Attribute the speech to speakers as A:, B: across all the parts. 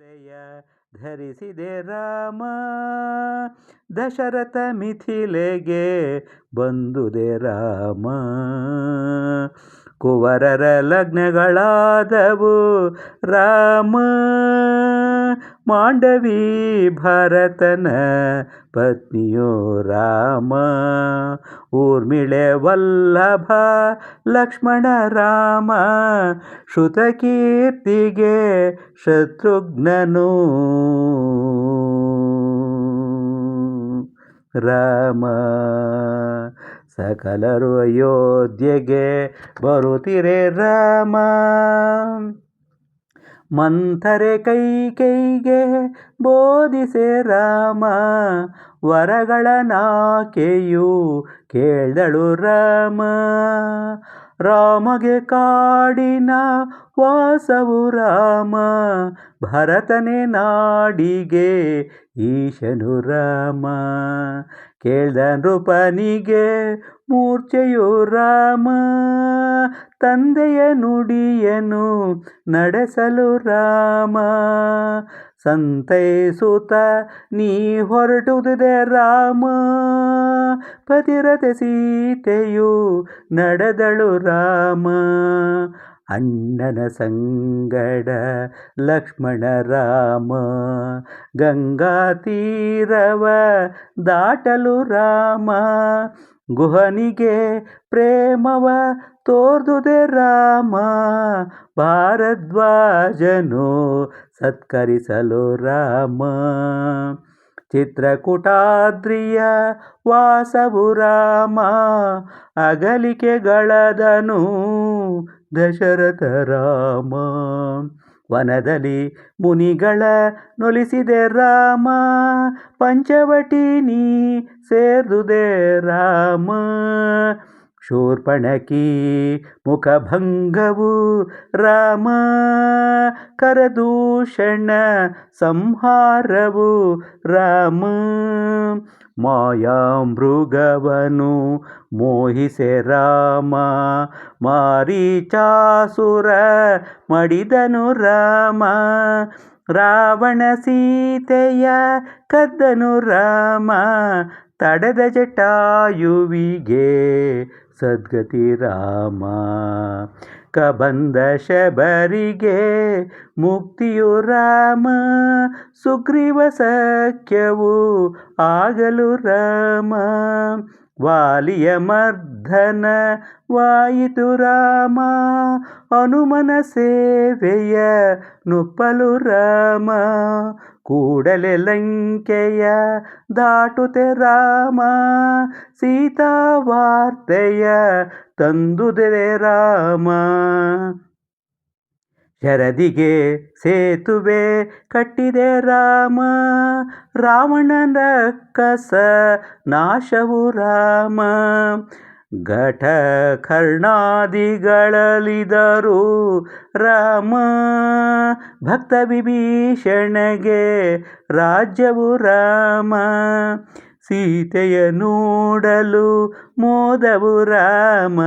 A: ಮಾಲೆಯ ಧರಿಸಿದೆ ರಾಮ ದಶರಥ ಮಿಥಿಲೆಗೆ ಬಂದುದೆ ರಾಮ. ಕುವರರ ಲಗ್ನಗಳಾದವು ರಾಮ. ಮಾಂಡವಿ ಭರತನ ಪತ್ನಿಯೋ ರಾಮ. ಊರ್ಮಿಳೆ ವಲ್ಲಭ ಲಕ್ಷ್ಮಣ ರಾಮ. ಶ್ರುತಕೀರ್ತಿಗೆ ಶತ್ರುಘ್ನನು ರಾಮ. ಸಕಲರು ಅಯೋಧ್ಯೆಗೆ ಬರುತ್ತಿರೆ ರಾಮ. ಮಂಥರೆ ಕೈಗೆ ಬೋಧಿಸೆ ರಾಮ. ವರಗಳ ನಾಕೆಯು ಕೇಳ್ದಳು ರಾಮ. ರಾಮಗೆ ಕಾಡಿನ ವಾಸವು ರಾಮ. ಭರತನೇ ನಾಡಿಗೆ ಈಶನು ರಾಮ. ಕೇಳ್ದ ನೃಪನಿಗೆ ಮೂರ್ಛೆಯು ರಾಮ. ತಂದೆಯ ನುಡಿಯನು ನಡೆಸಲು ರಾಮ. ಸಂತೈಸುತ್ತ ನೀ ಹೊರಟುದೆ ರಾಮ. ಪತಿರತೆ ಸೀತೆಯು ನಡೆದಳು ರಾಮ. ಅಣ್ಣನ ಸಂಗಡ ಲಕ್ಷ್ಮಣ ರಾಮ. ಗಂಗಾ ತೀರವ ದಾಟಲು ರಾಮ. ಗುಹನಿಗೆ ಪ್ರೇಮವ ತೋರ್ದುದೆ ರಾಮ. ಭಾರದ್ವಾಜನು ಸತ್ಕರಿಸಲು ರಾಮ. ಚಿತ್ರಕೂಟಾದ್ರಿಯ ವಾಸವು ರಾಮ. ಅಗಲಿಕೆಗಳದನು ದಶರಥ ರಾಮ. ವನದಲ್ಲಿ ಮುನಿಗಳ ನೊಲಿಸಿದೆ ರಾಮ. ಪಂಚವಟಿ ನೀ ಸೇರ್ದುದೆ ರಾಮ. ಶೂರ್ಪಣಖಿ ಮುಖಭಂಗವು ರಾಮ. ಕರದೂಷಣ ಸಂಹಾರವು ರಾಮ. ಮಾಯಾಮೃಗವನು ಮೋಹಿಸೆ ರಾಮ. ಮಾರೀಚಾಸುರ ಮಡಿದನು ರಾಮ. ರಾವಣ ಸೀತೆಯ ಕದ್ದನು ರಾಮ. ತಡೆದ ಜಟಾಯುವಿಗೆ ಸದ್ಗತಿ ರಾಮ. ಕಬಂದ ಶಬರಿಗೆ ಮುಕ್ತಿಯು ರಾಮ. ಸುಗ್ರೀವ ಸಖ್ಯವು ಆಗಲು ರಾಮ. ವಾಲಿಯ ಮರ್ದನ ವಾಯಿತು ರಾಮ. ಹನುಮನ ಸೇವೆಯ ನುಪ್ಪಲು ರಾಮ. ಕೂಡಲೇ ಲಂಕೆಯ ದಾಟುತೆ ರಾಮ. ಸೀತಾವಾರ್ತೆಯ ತಂದುದೆ ರಾಮ. ಶರದಿಗೆ ಸೇತುವೆ ಕಟ್ಟಿದೆ ರಾಮ. ರಾವಣನ ಕಸ ನಾಶವು ರಾಮ. ಘಟ ಕರ್ಣಾದಿಗಳಲಿದರು ರಾಮ. ಭಕ್ತ ವಿಭೀಷಣಗೆ ರಾಜ್ಯವು ರಾಮ. ಸೀತೆಯ ನೋಡಲು ಮೋದವು ರಾಮ.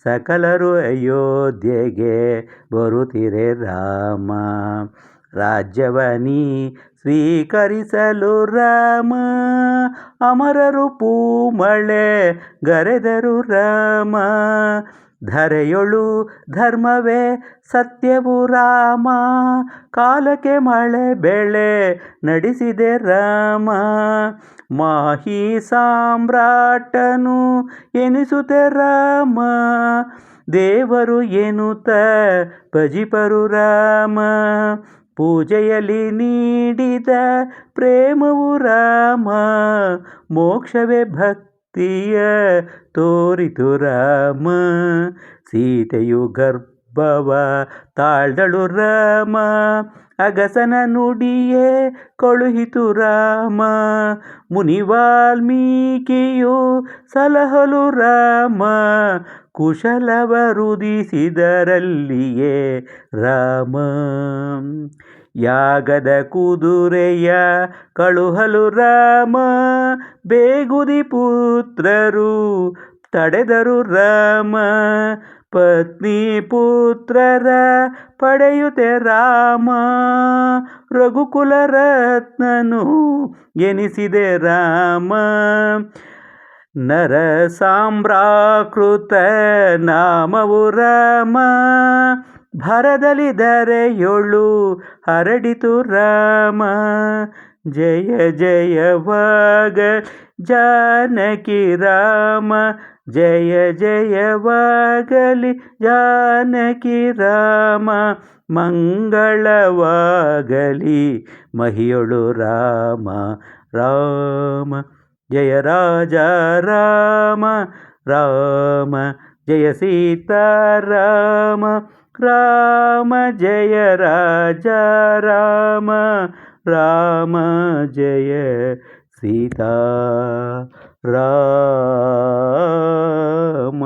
A: ಸಕಲರು ಅಯೋಧ್ಯೆಗೆ ಬರುತ್ತಿರೆ ರಾಮ. ರಾಜ್ಯವನಿ ಸ್ವೀಕರಿಸಲು ರಾಮ. ಅಮರರು ಪೂಮಳೆ ಗರೆದರು ರಾಮ. ಧರೆಯೊಳು ಧರ್ಮವೇ ಸತ್ಯವು ರಾಮ. ಕಾಲಕ್ಕೆ ಮಳೆ ಬೆಳೆ ನಡೆಸಿದೆ ರಾಮ. ಮಾಹಿ ಸಾಮ್ರಾಟನು ಎನಿಸುತ್ತೆ ರಾಮ. ದೇವರು ಎನ್ನುತ್ತ ಭಜಿಪರು ರಾಮ. ಪೂಜೆಯಲ್ಲಿ ನೀಡಿದ ಪ್ರೇಮವು ರಾಮ. ಮೋಕ್ಷವೇ ಭಕ್ತಿಯ ತೋರಿತು ರಾಮ. ಸೀತೆಯು ಗರ್ಭವ ತಾಳ್ದಳು ರಾಮ. ಅಗಸನ ನುಡಿಯೇ ಕಳುಹಿತು ರಾಮ. ಮುನಿ ವಾಲ್ಮೀಕಿಯು ಸಲಹಲು ರಾಮ. ಕುಶಲವರುದಿಸಿದರಲ್ಲಿಯೇ ರಾಮ. ಯಾಗದ ಕುದುರೆಯ ಕಳುಹಲು ರಾಮ. ಬೇಗುದಿ ಪುತ್ರರು ತಡೆದರು ರಾಮ. ಪತ್ನಿ ಪುತ್ರರ ಪಡೆಯುತ್ತೆ ರಾಮ. ರಘುಕುಲ ರತ್ನನು ಎನಿಸಿದೆ ರಾಮ. ನರ ಸಾಮ್ರಾಕೃತ ನಾಮವು ರಾಮ, ಭರದಲ್ಲಿ ಧರೆಯೊಳು ಹರಡಿತು ರಾಮ. ಜಯ ಜಯವಾಗ ಜಾನಕಿ ರಾಮ, ಜಯ ಜಯವಾಗಲಿ ಜಾನಕಿ ರಾಮ. ಮಂಗಳವಾಗಲಿ ಮಹಿಯೊಳು ರಾಮ ರಾಮ. ಜಯ ರಾಜ ರಾಮ ರಾಮ, ಜಯ ಸೀತಾರಾಮ ರಾಮ. ಜಯ ರಾಜ ರಾಮ ರಾಮ, ಜಯ ಸೀತಾ ರಾಮ.